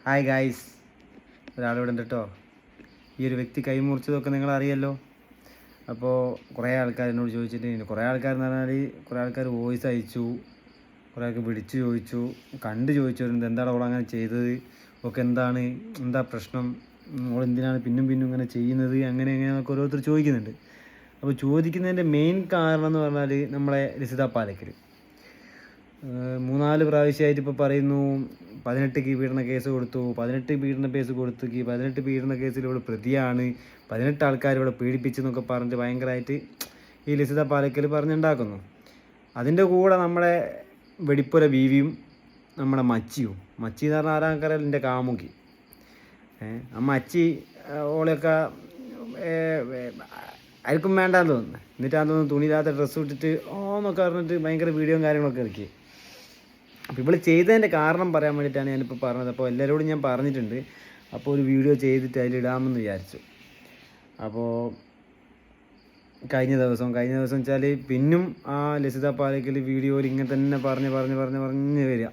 Hi guys, ഒരാളിവിടെ ഉണ്ട് കേട്ടോ. ഈ ഒരു വ്യക്തി കൈമുറിച്ചതൊക്കെ നിങ്ങളറിയല്ലോ. അപ്പോൾ കുറേ ആൾക്കാർ എന്നോട് ചോദിച്ചിട്ട്, കുറേ ആൾക്കാരെന്ന് പറഞ്ഞാൽ കുറേ ആൾക്കാർ വോയിസ് അയച്ചു, കുറേ ആൾക്ക് വിളിച്ച് ചോദിച്ചു, കണ്ട് ചോദിച്ചവരുണ്ട് എന്താണ് അവൾ അങ്ങനെ ചെയ്തത്, ഒക്കെ എന്താ പ്രശ്നം, അവൾ എന്തിനാണ് പിന്നും ഇങ്ങനെ ചെയ്യുന്നത്, അങ്ങനെ എങ്ങനെയാണെന്നൊക്കെ ഓരോരുത്തർ ചോദിക്കുന്നുണ്ട്. അപ്പോൾ ചോദിക്കുന്നതിൻ്റെ മെയിൻ കാരണം എന്ന് പറഞ്ഞാൽ നമ്മളെ രസിത പാലക്കൽ 3-4 പ്രാവശ്യമായിട്ട് ഇപ്പോൾ പറയുന്നു 18 പീഡന കേസ് കൊടുത്തു, 18 പീഡന കേസ് കൊടുത്തു, 18 പീഡന കേസിൽ ഇവിടെ പ്രതിയാണ്, 18 ആൾക്കാർ ഇവിടെ പീഡിപ്പിച്ചെന്നൊക്കെ പറഞ്ഞിട്ട് ഭയങ്കരമായിട്ട് ഈ ലസിത പാലക്കൽ പറഞ്ഞുണ്ടാക്കുന്നു. അതിൻ്റെ കൂടെ നമ്മളെ വെടിപ്പുര ബീവിയും നമ്മുടെ മച്ചി എന്ന് പറഞ്ഞാൽ ആരാൾക്കാരല്ല, എൻ്റെ കാമുകി. ആ മച്ചി ഓളെയൊക്കെ ആർക്കും വേണ്ടാന്ന് തോന്നുന്നു. എന്നിട്ടാന്ന് തോന്നുന്നു തുണിയില്ലാത്ത ഡ്രസ്സ് ഇട്ടിട്ട് എന്നൊക്കെ പറഞ്ഞിട്ട് ഭയങ്കര വീഡിയോയും കാര്യങ്ങളൊക്കെ ഇറക്കി. അപ്പോൾ ഇവൾ ചെയ്തതിൻ്റെ കാരണം പറയാൻ വേണ്ടിയിട്ടാണ് ഞാനിപ്പോൾ പറഞ്ഞത്. അപ്പോൾ എല്ലാവരോടും ഞാൻ പറഞ്ഞിട്ടുണ്ട്. അപ്പോൾ ഒരു വീഡിയോ ചെയ്തിട്ട് അതിലിടാമെന്ന് വിചാരിച്ചു. അപ്പോൾ കഴിഞ്ഞ ദിവസം വെച്ചാൽ പിന്നും ആ ലസിത പാലക്കൽ വീഡിയോയിൽ ഇങ്ങനെ തന്നെ പറഞ്ഞ് വരിക.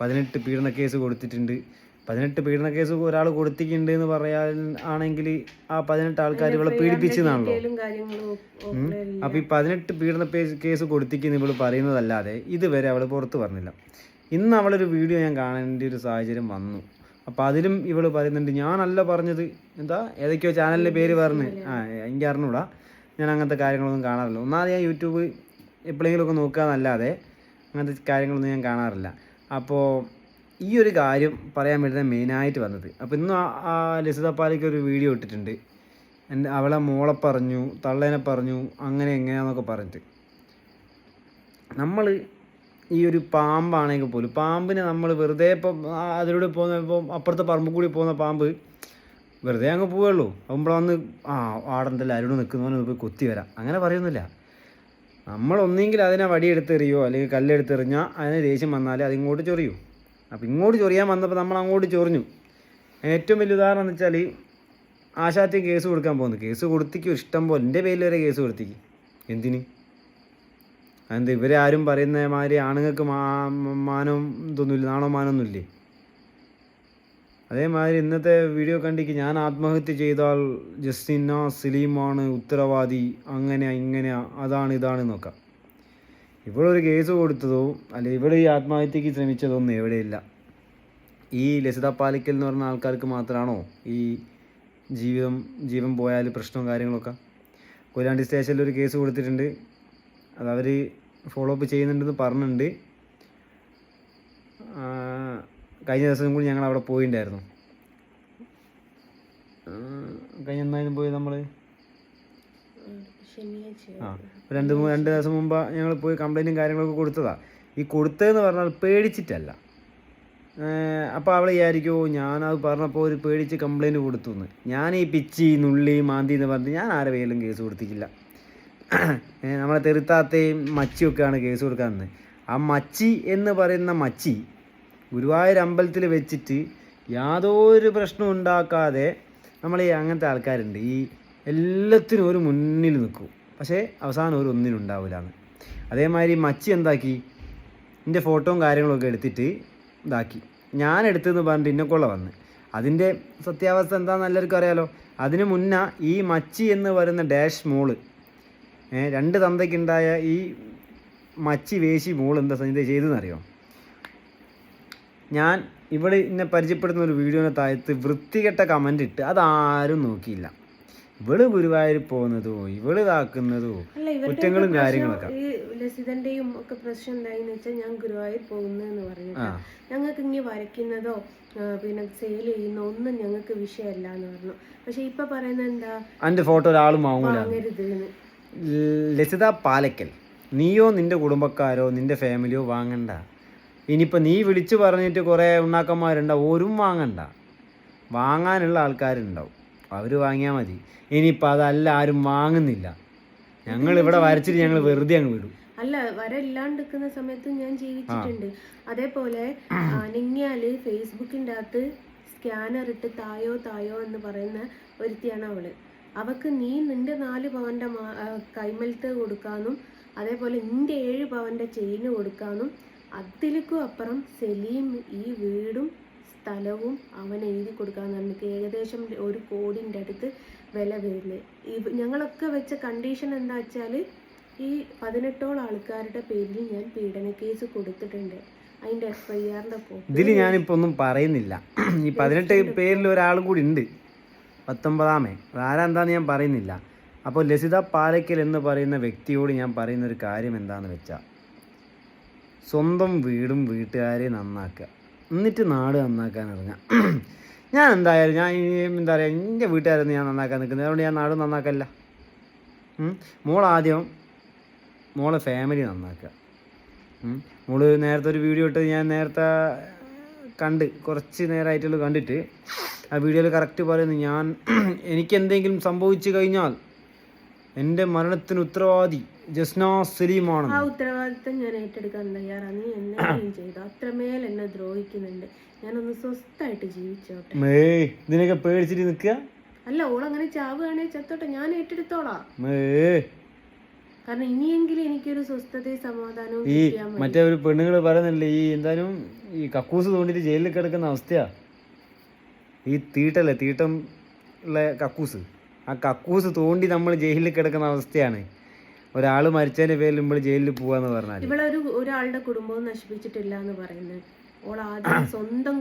18 പീഡന കേസ് കൊടുത്തിട്ടുണ്ട്. 18 പീഡന കേസ് ഒരാൾ കൊടുത്തിട്ടുണ്ട് എന്ന് പറയാൻ ആണെങ്കിൽ ആ 18 ആൾക്കാർ ഇവളെ പീഡിപ്പിച്ചതാണല്ലോ. അപ്പോൾ ഈ 18 പീഡന കേസ് കൊടുത്തിക്കുന്ന ഇവൾ പറയുന്നതല്ലാതെ ഇതുവരെ അവൾ പുറത്ത് പറഞ്ഞില്ല. ഇന്ന് അവളൊരു വീഡിയോ ഞാൻ കാണേണ്ട ഒരു സാഹചര്യം വന്നു. അപ്പോൾ അതിലും ഇവൾ പറയുന്നുണ്ട് ഞാനല്ല പറഞ്ഞത്, ഏതൊക്കെയോ ചാനലിൻ്റെ പേര് പറഞ്ഞ് എനിക്ക് അറിഞ്ഞൂടാ, ഞാൻ അങ്ങനത്തെ കാര്യങ്ങളൊന്നും കാണാറില്ല. ഒന്നാമത് ഞാൻ യൂട്യൂബ് എപ്പോഴെങ്കിലുമൊക്കെ നോക്കാന്നല്ലാതെ അങ്ങനത്തെ കാര്യങ്ങളൊന്നും ഞാൻ കാണാറില്ല. അപ്പോൾ ഈ ഒരു കാര്യം പറയാൻ വേണ്ടിയാണ് മെയിനായിട്ട് വന്നത്. അപ്പോൾ ഇന്ന് ആ ലസിത പാലയ്ക്ക് ഒരു വീഡിയോ ഇട്ടിട്ടുണ്ട്. അവളെ മോളെ പറഞ്ഞു, തള്ളേനെ പറഞ്ഞു, അങ്ങനെ എങ്ങനെയാണെന്നൊക്കെ പറഞ്ഞിട്ട്. നമ്മൾ ഈ ഒരു പാമ്പാണെങ്കിൽ പോലും പാമ്പിനെ നമ്മൾ വെറുതെ ഇപ്പം അതിലൂടെ പോകുന്ന അപ്പുറത്തെ പറമ്പ് കൂടി പോകുന്ന പാമ്പ് വെറുതെ അങ്ങ് പോവുള്ളൂ. അപ്പോൾ വന്ന് ആടന്തല്ല അരുട് നിൽക്കുന്നവനെ പോയി കൊത്തി വരാം, അങ്ങനെ പറയുന്നില്ല. നമ്മളൊന്നെങ്കിൽ അതിനെ വടിയെടുത്തെറിയോ അല്ലെങ്കിൽ കല്ലെടുത്തെറിഞ്ഞാൽ അതിന് ദേഷ്യം വന്നാൽ അതിങ്ങോട്ട് ചൊറിയൂ. അപ്പോൾ ഇങ്ങോട്ട് ചൊറിയാൻ വന്നപ്പോൾ നമ്മൾ അങ്ങോട്ട് ചൊറിഞ്ഞു. ഏറ്റവും വലിയ ഉദാഹരണം എന്ന് വെച്ചാൽ ആശാത്തി കേസ് കൊടുക്കാൻ പോകുന്നു. കേസ് കൊടുത്തിക്കും ഇഷ്ടം പോലെ, എൻ്റെ പേരിൽ വരെ കേസ് കൊടുത്തിക്കും. എന്തിന്? അതെന്ത് ഇവരെ ആരും പറയുന്ന മാതിരി ആണുങ്ങൾക്ക് മാനം ഇതൊന്നുമില്ല, നാണോ മാനമൊന്നുമില്ലേ? അതേമാതിരി ഇന്നത്തെ വീഡിയോ കണ്ടിക്ക് ഞാൻ ആത്മഹത്യ ചെയ്താൽ ജസ്റ്റിന സലീമാണ് ഉത്തരവാദി, അങ്ങനെ ഇങ്ങനെ അതാണ് നോക്കാം. ഇവളൊരു കേസ് കൊടുത്തതോ അല്ലെ ഇവിടെ ഈ ആത്മഹത്യക്ക് ശ്രമിച്ചതൊന്നും എവിടെയില്ല. ഈ ലസിത പാലക്കൽ എന്ന് പറഞ്ഞ ആൾക്കാർക്ക് മാത്രമാണോ ഈ ജീവൻ പോയാൽ പ്രശ്നവും കാര്യങ്ങളൊക്കെ? കൊയിലാണ്ടി സ്റ്റേഷനിൽ ഒരു കേസ് കൊടുത്തിട്ടുണ്ട്. അതവർ ഫോളോ അപ്പ് ചെയ്യുന്നുണ്ടെന്ന് പറഞ്ഞിട്ടുണ്ട്. കഴിഞ്ഞ ദിവസം കൂടി ഞങ്ങൾ അവിടെ പോയിട്ടുണ്ടായിരുന്നു. കഴിഞ്ഞ എന്നായിരുന്നു പോയി നമ്മൾ? രണ്ട് ദിവസം മുമ്പ് ഞങ്ങൾ പോയി കംപ്ലൈൻറ്റും കാര്യങ്ങളൊക്കെ കൊടുത്തതാണ്. ഈ കൊടുത്തതെന്ന് പറഞ്ഞാൽ പേടിച്ചിട്ടല്ല. അപ്പോൾ അവൾ വിചാരിക്കുമോ ഞാനത് പറഞ്ഞപ്പോൾ ഒരു പേടിച്ച് കംപ്ലൈൻറ്റ് കൊടുത്തു എന്ന്. ഞാൻ ഈ പിച്ചി നുള്ളി മാന്തി എന്ന് പറഞ്ഞ് ഞാൻ ആരെ പേരിലും കേസ് കൊടുത്തിട്ടില്ല. നമ്മളെ തെറുത്താത്തയും മച്ചിയൊക്കെയാണ് കേസ് കൊടുക്കാമെന്ന്. ആ മച്ചി എന്ന് പറയുന്ന മച്ചി ഗുരുവായൂർ അമ്പലത്തിൽ വെച്ചിട്ട് യാതൊരു പ്രശ്നം ഉണ്ടാക്കാതെ ഈ അങ്ങനത്തെ ആൾക്കാരുണ്ട്. ഈ എല്ലാത്തിനും ഒരു മുന്നിൽ നിൽക്കും, പക്ഷേ അവസാനം ഒരു ഒന്നിനും ഉണ്ടാവില്ലാന്ന്. അതേമാതിരി മച്ചി എന്താക്കി, എൻ്റെ ഫോട്ടോയും കാര്യങ്ങളൊക്കെ എടുത്തിട്ട് ഇതാക്കി. ഞാൻ എടുത്തെന്ന് പറഞ്ഞിട്ട് ഇന്നെക്കൊള്ള വന്ന്. അതിൻ്റെ സത്യാവസ്ഥ എന്താണെന്ന് എല്ലാവർക്കും അറിയാലോ. അതിന് മുന്നേ ഈ മച്ചി എന്ന് പറയുന്ന ഡാഷ് മോള് 2 തന്തയ്ക്കുണ്ടായ ഈ മച്ചി വേശി മോൾ എന്താ ചെയ്തെന്നറിയോ? ഞാൻ ഇവിടെ എന്നെ പരിചയപ്പെടുത്തുന്ന ഒരു വീഡിയോനെ താഴത്ത് വൃത്തികെട്ട കമൻ്റ് ഇട്ട് അതാരും നോക്കിയില്ല. ഇവള് ഗുരുവായൂർ പോകുന്നതോ ഇവള് ഇതാക്കുന്നതോ കുറ്റങ്ങളും കാര്യങ്ങളൊക്കെ. ലസിതന്റെയും ഒക്കെ പ്രശ്നം എന്തായെന്ന് വെച്ചാൽ ഞാൻ ഗുരുവായൂർ പോകുന്നതെന്ന് പറഞ്ഞിട്ട് ഞങ്ങൾക്ക് ഇങ്ങനെ വരയ്ക്കുന്നതോ പിന്നെ സെയിൽ ചെയ്യുന്ന ഒന്നും ഞങ്ങൾക്ക് വിഷയമല്ല എന്ന് പറഞ്ഞു. പക്ഷെ ഇപ്പൊ പറയുന്നത് എന്താ, അതിന്റെ ഫോട്ടോ ഒരാളും വാങ്ങരുത്. ലസിത പാലക്കൽ, നീയോ നിൻ്റെ കുടുംബക്കാരോ നിൻ്റെ ഫാമിലിയോ വാങ്ങണ്ട. ഇനിയിപ്പോൾ നീ വിളിച്ച് പറഞ്ഞിട്ട് കുറേ ഉണ്ണാക്കന്മാരുണ്ടാവും, ഓരും വാങ്ങണ്ട. വാങ്ങാനുള്ള ആൾക്കാരുണ്ടാവും, അവർ വാങ്ങിയാൽ മതി. ഇനിയിപ്പോൾ അതല്ല ആരും വാങ്ങുന്നില്ല. ഞങ്ങളിവിടെ വരച്ചിട്ട് ഞങ്ങൾ വെറുതെ അങ്ങ് വിടും. അല്ല, വരയില്ലാണ്ടിരിക്കുന്ന സമയത്ത് ഞാൻ ജീവിച്ചിട്ടുണ്ട്. അതേപോലെ നിങ്ങിയാല് ഫേസ്ബുക്കിൻ്റെ അകത്ത് സ്കാനർ ഇട്ട് തായോ എന്ന് പറയുന്ന ഒരുത്തിയാണ് അവള്. അവക്ക് നീ നിന്റെ 4 പവൻ്റെ കൈമലത്ത് കൊടുക്കാനും അതേപോലെ നിന്റെ 7 പവൻ്റെ ചെയിന് കൊടുക്കാനും അതിലേക്കും അപ്പുറം സലീം ഈ വീടും സ്ഥലവും അവൻ എഴുതി കൊടുക്കാന്ന് പറഞ്ഞിട്ട് ഏകദേശം 1 കോടിൻ്റെ അടുത്ത് വില വരുന്നത്. ഞങ്ങളൊക്കെ വെച്ച കണ്ടീഷൻ എന്താ വെച്ചാൽ ഈ 18ഓളം ആൾക്കാരുടെ പേരിൽ ഞാൻ പീഡന കേസ് കൊടുത്തിട്ടുണ്ട്. അതിൻ്റെ FIRന്റെ കോപ്പി ഇതിൽ ഞാനിപ്പോൾ ഒന്നും പറയുന്നില്ല. ഈ 18 പേരിൽ ഒരാൾ കൂടി ഉണ്ട്, 19-ാമേ. ആരെന്താന്ന് ഞാൻ പറയുന്നില്ല. അപ്പോൾ ലസിത പാലയ്ക്കൽ എന്ന് പറയുന്ന വ്യക്തിയോട് ഞാൻ പറയുന്നൊരു കാര്യം എന്താണെന്ന് വെച്ചാൽ, സ്വന്തം വീടും വീട്ടുകാരെ നന്നാക്കുക, എന്നിട്ട് നാട് നന്നാക്കാൻ ഇറങ്ങുക. ഞാൻ എന്തായാലും എന്താ പറയുക, എൻ്റെ വീട്ടുകാരൊന്നും ഞാൻ നന്നാക്കാൻ നിൽക്കുന്നത്, അതുകൊണ്ട് ഞാൻ നാട് നന്നാക്കല്ല. മോളാദ്യം മോളെ ഫാമിലി നന്നാക്കുക. മോള് നേരത്തെ ഒരു വീഡിയോ ഇട്ട് ഞാൻ നേരത്തെ കുറച്ച് നേരമായിട്ടുള്ള കണ്ടിട്ട് ആ വീഡിയോയിൽ കറക്റ്റ് പറയുന്നു, എനിക്കെന്തെങ്കിലും സംഭവിച്ചു കഴിഞ്ഞാൽ എൻ്റെ മരണത്തിന് ഉത്തരവാദി ജസ്ന സലീമാണ്. ആ ഉത്തരവാദിത്തം ഞാൻ ഏറ്റെടുക്കാൻ തയ്യാറാണ്. നീ എന്തെങ്കിലും ചെയ്തു, അത്രമേൽ എന്നെ ദ്രോഹിക്കുന്നുണ്ട്. ഞാനൊന്ന് സ്വസ്ഥമായിട്ട് ജീവിച്ചോട്ടെ. ഇതിനൊക്കെ പേടിച്ചിട്ട് നിൽക്കുക അല്ല. ഓളങ്ങനെ ചാവുകയാണെങ്കിൽ ചത്തോട്ടെ, ഞാൻ ഏറ്റെടുത്തോളാം. കാരണം ഇനിയെങ്കിലും എനിക്കൊരു സ്വസ്ഥതയും സമാധാനവും ഈ മറ്റേ ഒരു പെണ്ണുങ്ങൾ പറയുന്നില്ലേ, ഈ എന്തായാലും ഈ കക്കൂസ് തോണ്ടിട്ട് ജയിലിൽ കിടക്കുന്ന അവസ്ഥയാ. ഈ തീട്ടം ഉള്ള കക്കൂസ്, ആ കക്കൂസ് തോണ്ടി നമ്മൾ ജയിലിൽ കിടക്കുന്ന അവസ്ഥയാണ്. ഒരാൾ മരിച്ചതിന്റെ പേരിൽ നമ്മൾ ജയിലിൽ പോവാന്ന് പറഞ്ഞാൽ ഇവിടെ ഒരാളുടെ കുടുംബവും നശിപ്പിച്ചിട്ടില്ല എന്ന് പറയുന്നത്. ഓൾ ആദ്യം സ്വന്തം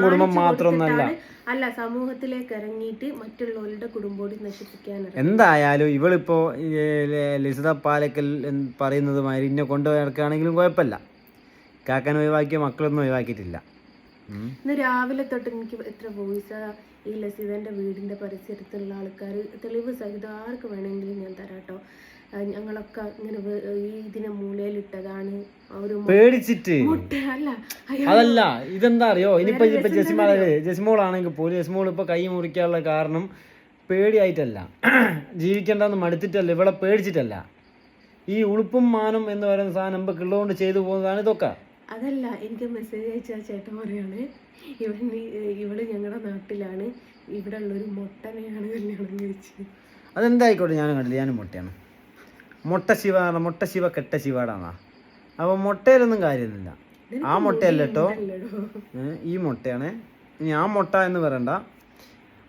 കുടുംബം മാത്രമൊന്നല്ല, അല്ല സമൂഹത്തിലേക്ക് ഇറങ്ങിയിട്ട് മറ്റുള്ളവരുടെ കുടുംബം നശിപ്പിക്കാൻ. എന്തായാലും ഇവളിപ്പോ ലസിത പാലക്കൽ പറയുന്നത് മാതിരി ഇന്നെ കൊണ്ടുപോയി ഇറക്കുകയാണെങ്കിലും കുഴപ്പമില്ല. കാക്കാൻ ഒഴിവാക്കിയ മക്കളൊന്നും ഒഴിവാക്കിയിട്ടില്ല. ഇന്ന് രാവിലെ തൊട്ട് എനിക്ക് എത്ര വോയിസാ ഈ ലസിതന്റെ വീടിന്റെ പരിസരത്തുള്ള ആൾക്കാർ തെളിവ് സഹിതം ആർക്ക് വേണമെങ്കിലും ഞാൻ തരാട്ടോ. ഞങ്ങളൊക്കെ ഇങ്ങനെ ഇതിനെ മൂലയിലിട്ടതാണ്. പേടിച്ചിട്ട് അതല്ല, ഇതെന്താ അറിയോ, ഇനിയിപ്പോ ജസിമോളാണെങ്കിൽ പോലും ജസിമോൾ ഇപ്പൊ കൈ മുറിക്കാനുള്ള കാരണം പേടിയായിട്ടല്ല, ജീവിക്കേണ്ടെന്ന് മടുത്തിട്ടല്ല, ഇവിടെ പേടിച്ചിട്ടല്ല. ഈ ഉളുപ്പും മാനം എന്ന് പറയുന്ന സാധനം നമുക്ക് ഉള്ളതുകൊണ്ട് ചെയ്തു പോകുന്നതാണ് ഇതൊക്കെ. അതല്ല, എനിക്ക് മെസ്സേജ് അയച്ച ചേട്ടൻ പറയാണ്, ഇവള് ഞങ്ങളുടെ നാട്ടിലാണ്, ഇവിടെ ഉള്ളൊരു മൊട്ടനെയാണ് കല്യാണം കഴിച്ചത്. അതെന്തായിക്കോട്ടെ, ഞാനും കണ്ടില്ല, ഞാനും മൊട്ടയാണ്. മൊട്ട ശിവ കെട്ട ശിവാടാന്നാ. അപ്പോൾ മുട്ടയിലൊന്നും കാര്യമൊന്നുമില്ല. ആ മുട്ടയല്ല കേട്ടോ, ഈ മുട്ടയാണ്. ഇനി ആ മുട്ട എന്ന് പറയണ്ട.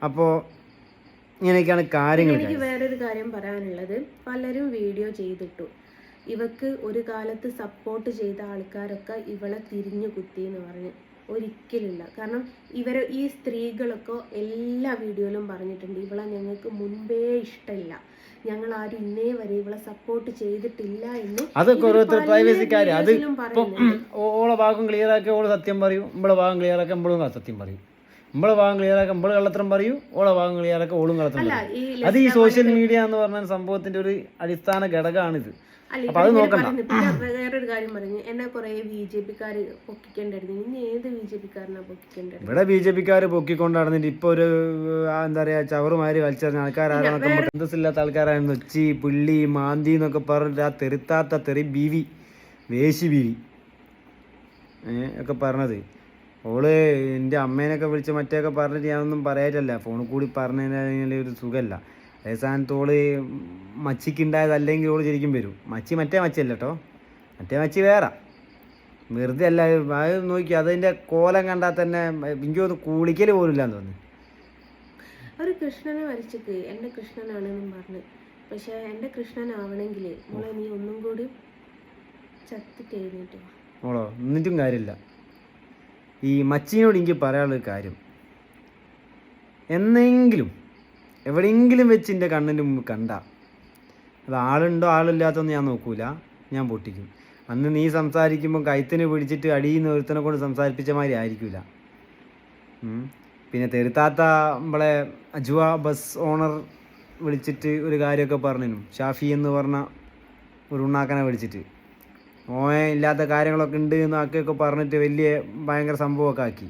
അപ്പോൾ ഇങ്ങനെയൊക്കെയാണ് കാര്യങ്ങൾ. എനിക്ക് വേറൊരു കാര്യം പറയാനുള്ളത്, പലരും വീഡിയോ ചെയ്തിട്ടു ഇവക്ക് ഒരു കാലത്ത് സപ്പോർട്ട് ചെയ്ത ആൾക്കാരൊക്കെ ഇവളെ തിരിഞ്ഞു കുത്തി എന്ന് പറഞ്ഞ്. ഒരിക്കലില്ല. കാരണം ഈ സ്ത്രീകളൊക്കെ എല്ലാ വീഡിയോയിലും പറഞ്ഞിട്ടുണ്ട്, ഇവളെ ഞങ്ങൾക്ക് മുൻപേ ഇഷ്ടമില്ല, ഞങ്ങൾ ആരും ഇന്നേ വരെ ഇവളെ സപ്പോർട്ട് ചെയ്തിട്ടില്ല എന്ന്. അതൊക്കെ ഓരോരുത്തർ പ്രൈവസിക്കാര്. അത് ഓളെ ഭാഗം ക്ലിയർ ആക്കി ഓള് സത്യം പറയൂ, നമ്മളെ ഭാഗം ക്ലിയർ ആക്കി നമ്മളും സത്യം പറയും, നമ്മളെ ഭാഗം ക്ലിയർ ആക്കി നമ്മൾ കള്ളത്തരം പറയൂ, ഓളെ ഭാഗം ക്ലിയർ ആക്കി ഓളും കള്ളത്തരം പറയും. അത് ഈ സോഷ്യൽ മീഡിയ എന്ന് പറഞ്ഞ സംഭവത്തിന്റെ ഒരു അടിസ്ഥാന ഘടകമാണിത്. അപ്പൊ അത് നോക്കണ്ട. വേറൊരു കാര്യം പറഞ്ഞു, എന്നെ കുറെ BJP-ക്കാര് പൊക്കിക്കൊണ്ടായിരുന്നു. ഇനി ഏത് BJP-ക്കാരനാ പൊക്കിക്കൊണ്ടത്? ഇവിടെ BJP-ക്കാര് പൊക്കിക്കൊണ്ട് നടന്നിട്ട് ഇപ്പൊ ഒരു എന്താ പറയാ ചവറുമാരി വലിച്ചെറിഞ്ഞ ആൾക്കാരാണെന്നൊക്കെ ബന്ധമില്ലാത്ത ആൾക്കാരായിരുന്നു. നൊച്ചി പുള്ളി മാന്തി എന്നൊക്കെ പറഞ്ഞിട്ട് ആ തെരുത്താത്ത തെറി ബീവി വേശി ബീവി ഒക്കെ പറഞ്ഞത്. ഓള് എൻ്റെ അമ്മേനൊക്കെ വിളിച്ച് മറ്റേയൊക്കെ പറഞ്ഞിട്ട് ഞാനൊന്നും പറയാറ്റല്ല, ഫോണിൽ കൂടി പറഞ്ഞു കഴിഞ്ഞാൽ ഒരു സുഖമല്ല. അതേ സ്ഥാനത്ത് ഓള് മച്ചിക്കുണ്ടായത് അല്ലെങ്കിൽ ഓള് ശരിക്കും വരും. മറ്റേ മച്ചിയല്ല കേട്ടോ, മറ്റേ മച്ചി വേറെ, വെറുതെ അല്ല. അത് നോക്കി അതിൻ്റെ കോലം കണ്ടാൽ തന്നെ എനിക്ക് ഒന്ന് കുളിക്കൽ പോലും ഇല്ലാന്ന് തോന്നുന്നു. ഒരു കൃഷ്ണനെ വരച്ചിട്ട് എൻ്റെ കൃഷ്ണനാണെന്നും പറഞ്ഞു. പക്ഷെ എൻ്റെ കൃഷ്ണനാവണമെങ്കിൽ മോളെ നീ ഒന്നും കൂടി ചത്തിട്ട് എഴുന്നേറ്റ് മോളോ, എന്നിട്ടും കാര്യമില്ല. ഈ മച്ചിനോട് എനിക്ക് പറയാനുള്ളൊരു കാര്യം, എന്നെങ്കിലും എവിടെയെങ്കിലും വെച്ച് എൻ്റെ കണ്ണിൻ്റെ മുമ്പ് കണ്ട, അത് ആളുണ്ടോ ആളില്ലാത്തൊന്നും ഞാൻ നോക്കൂല, ഞാൻ പൊട്ടിക്കും. അന്ന് നീ സംസാരിക്കുമ്പോൾ കൈത്തിന് പിടിച്ചിട്ട് അടിയുന്ന ഒരുത്തനെ കൊണ്ട് സംസാരിപ്പിച്ച മാതിരി ആയിരിക്കില്ല. പിന്നെ തെരുത്താത്ത നമ്മളെ അജുവ ബസ് ഓണർ വിളിച്ചിട്ട് ഒരു കാര്യമൊക്കെ പറഞ്ഞു, ഷാഫി എന്ന് പറഞ്ഞ ഒരു ഉണ്ണാക്കനെ വിളിച്ചിട്ട് ഓയെ ഇല്ലാത്ത കാര്യങ്ങളൊക്കെ ഉണ്ട് എന്നൊക്കെയൊക്കെ പറഞ്ഞിട്ട് വലിയ ഭയങ്കര സംഭവമൊക്കെ ആക്കി.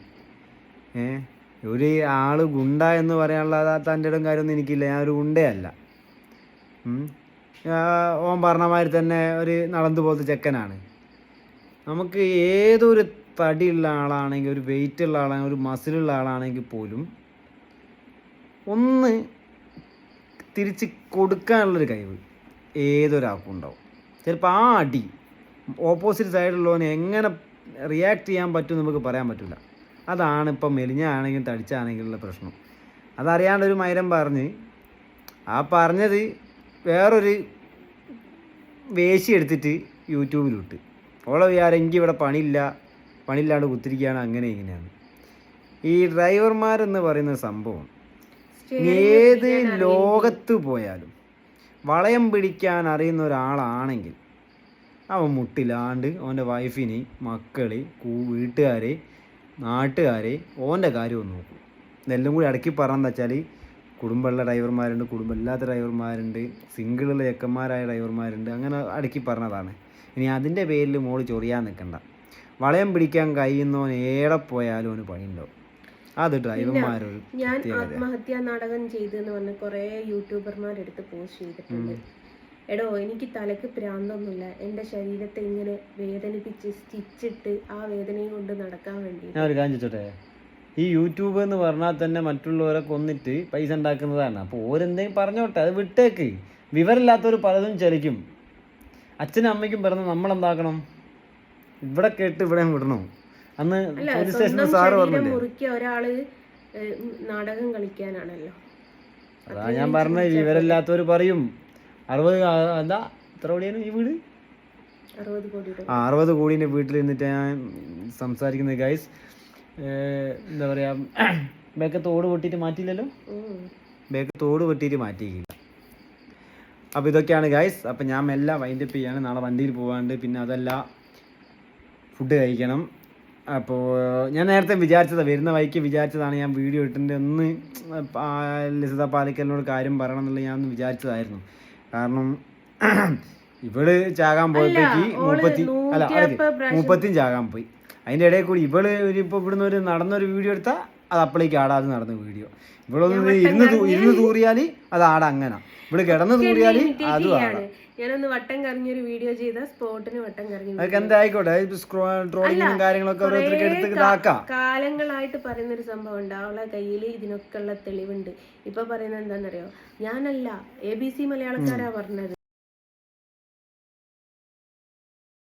ഒരു ആൾ ഗുണ്ട എന്ന് പറയാനുള്ള തൻ്റെ ഇടം കാര്യമൊന്നും എനിക്കില്ല, ഞാൻ ഒരു ഗുണ്ടയല്ല. ഓൻ പറഞ്ഞ മാതിരി തന്നെ ഒരു നടന്നു പോലത്തെ ചെക്കനാണ്. നമുക്ക് ഏതൊരു തടിയുള്ള ആളാണെങ്കിൽ, ഒരു വെയിറ്റ് ഉള്ള ആളാണെങ്കിൽ, ഒരു മസിലുള്ള ആളാണെങ്കിൽ പോലും ഒന്ന് തിരിച്ച് കൊടുക്കാനുള്ളൊരു കഴിവ് ഏതൊരാൾക്കും ഉണ്ടാവും. ചിലപ്പോൾ ആ അടി ഓപ്പോസിറ്റ് സൈഡിലുള്ളവന് എങ്ങനെ റിയാക്ട് ചെയ്യാൻ പറ്റും നമുക്ക് പറയാൻ പറ്റില്ല. അതാണ് ഇപ്പം മെലിഞ്ഞാണെങ്കിലും തടിച്ചാണെങ്കിലുള്ള പ്രശ്നം. അതറിയാണ്ടൊരു മൈരം പറഞ്ഞ് ആ പറഞ്ഞത് വേറൊരു വേശി എടുത്തിട്ട് യൂട്യൂബിലിട്ട് ഓളെ വിചാരം എനിക്ക് ഇവിടെ പണിയില്ലാണ്ട് കുത്തിരിക്കുകയാണ്, അങ്ങനെ ഇങ്ങനെയാണ്. ഈ ഡ്രൈവർമാരെന്ന് പറയുന്ന സംഭവം ഏത് ലോകത്ത് പോയാലും വളയം പിടിക്കാൻ അറിയുന്ന ഒരാളാണെങ്കിൽ അവൻ മുട്ടിലാണ്ട് അവൻ്റെ വൈഫിനെ, മക്കളെ, വീട്ടുകാരെ, നാട്ടുകാരെ, ഓൻ്റെ കാര്യവും നോക്കും. ഇതെല്ലാം കൂടി അടക്കി പറഞ്ഞെന്ന് വെച്ചാൽ കുടുംബമുള്ള ഡ്രൈവർമാരുണ്ട്, കുടുംബമില്ലാത്ത ഡ്രൈവർമാരുണ്ട്, സിംഗിളുള്ള ചെക്കന്മാരായ ഡ്രൈവർമാരുണ്ട്, അങ്ങനെ അടുക്കി പറഞ്ഞതാണ്. ഇനി അതിൻ്റെ പേരിൽ മോള് ചൊറിയാൻ നിൽക്കണ്ട. വളയം പിടിക്കാൻ കഴിയുന്നവൻ ഏടെ പോയാലും അവന് പണിയുണ്ടാവും. അത് ഡ്രൈവർമാരൊരു ഞാൻ ആത്മഹത്യാ നാടകം ചെയ്തെന്ന് പറഞ്ഞ് കുറേ യൂട്യൂബർമാരെടുത്ത് പോസ്റ്റ് ചെയ്തിട്ടുണ്ട്. എടോ, എനിക്ക് തലക്ക് പ്രാന്തൊന്നുമില്ല, എൻ്റെ ശരീരത്തെ ഇങ്ങനെ വേദനിപ്പിച്ച് സ്റ്റിച്ചിട്ട് ആ വേദനയും കൊണ്ട് നടക്കാൻ വേണ്ടി. ഞാൻ ഒരു കാര്യം ചോദിച്ചോട്ടെ, ഈ യൂട്യൂബ് എന്ന് പറഞ്ഞാൽ തന്നെ മറ്റുള്ളവരെ കൊന്നിട്ട് പൈസ ഉണ്ടാക്കുന്നതാണ്. അപ്പോൾ ഓരെന്തെങ്കിലും പറഞ്ഞോട്ടെ, അത് വിട്ടേക്ക്. വിവരമില്ലാത്തവർ പലതും ചലിക്കും. അച്ഛനും അമ്മയ്ക്കും പറഞ്ഞ് നമ്മളെന്താക്കണം, ഇവിടെ കേട്ട് ഇവിടെ വിടണോ? അന്ന് പോലീസ് സ്റ്റേഷനിൽ സാറ് പറഞ്ഞില്ലേ, മുറിക്കുക ഒരാള് നാടകം കളിക്കാനാണല്ലോ. അതാ ഞാൻ പറഞ്ഞത്, വിവരമില്ലാത്തവർ പറയും 60 എന്താ എത്ര കോടിയാണ് ഈ വീട്, 60 കോടീൻ്റെ വീട്ടിൽ നിന്നിട്ട് ഞാൻ സംസാരിക്കുന്നത്. ഗൈസ്, എന്താ പറയുക, ബേക്ക് തോട് പൊട്ടിയിട്ട് മാറ്റിയില്ലല്ലോ, ബേക്ക് തോട് പൊട്ടിയിട്ട് മാറ്റിയില്ല. അപ്പോൾ ഇതൊക്കെയാണ് ഗൈസ്. അപ്പം ഞാൻ എല്ലാം വൈൻഡപ്പ് ചെയ്യാണ്. നാളെ വണ്ടിയിൽ പോകാണ്ട്, പിന്നെ അതല്ല ഫുഡ് കഴിക്കണം. അപ്പോൾ ഞാൻ നേരത്തെ വിചാരിച്ചതാണ്, വരുന്ന വഴിക്ക് വിചാരിച്ചതാണ് ഞാൻ വീഡിയോ ഇട്ടിൻ്റെ ഒന്ന് ലിസിത പാലിക്കലിനോട് കാര്യം പറയണം എന്നുള്ളത് ഞാൻ ഒന്ന് വിചാരിച്ചതായിരുന്നു. കാരണം ഇവള് ചാകാൻ പോയപ്പോഴേക്ക് 30 ചാകാൻ പോയി. അതിൻ്റെ ഇടയിൽ കൂടി ഇവള് ഇപ്പോൾ ഇവിടുന്ന് ഒരു നടന്നൊരു വീഡിയോ എടുത്താൽ അത് അപ്പോഴേക്ക് ആടാതെ നടന്ന വീഡിയോ. ഇവളൊന്ന് ഇരുന്ന് തൂറിയാൽ അത് ആടാ അങ്ങനെ, ഇവള് കിടന്ന് തൂറിയാൽ അതും ആടാം. ഞാനൊന്ന് വട്ടം കറങ്ങിയൊരു വീഡിയോ ചെയ്ത സ്പോട്ടിന് വട്ടം കറങ്ങി. അതൊക്കെ എന്തായിക്കോട്ടെ, ട്രോളിങ്ങും കാര്യങ്ങളൊക്കെ ഓരോരുത്തർക്ക് എടുത്ത് ഇതാക്കാം. കാലങ്ങളായിട്ട് പറയുന്നൊരു സംഭവം ഉണ്ട്, അവളെ കയ്യിൽ ഇതിനൊക്കെ ഉള്ള തെളിവുണ്ട്. ഇപ്പൊ പറയുന്നത് എന്താണെന്നറിയോ, ഞാനല്ല, ABC മലയാളക്കാരാ പറഞ്ഞത്.